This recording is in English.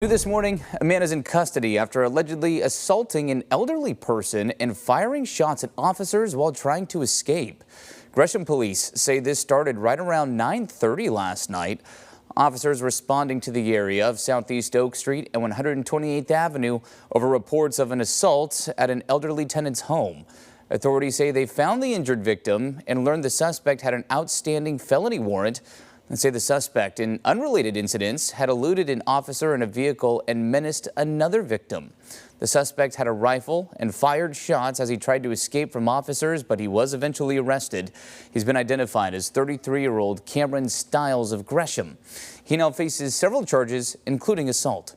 This morning, a man is in custody after allegedly assaulting an elderly person and firing shots at officers while trying to escape. Gresham police say this started right around 9:30 last night. Officers responding to the area of Southeast Oak Street and 128th Avenue over reports of an assault at an elderly tenant's home. Authorities say they found the injured victim and learned the suspect had an outstanding felony warrant. And say the suspect, in unrelated incidents, had eluded an officer in a vehicle and menaced another victim. The suspect had a rifle and fired shots as he tried to escape from officers, but he was eventually arrested. He's been identified as 33-year-old Cameron Stiles of Gresham. He now faces several charges, including assault.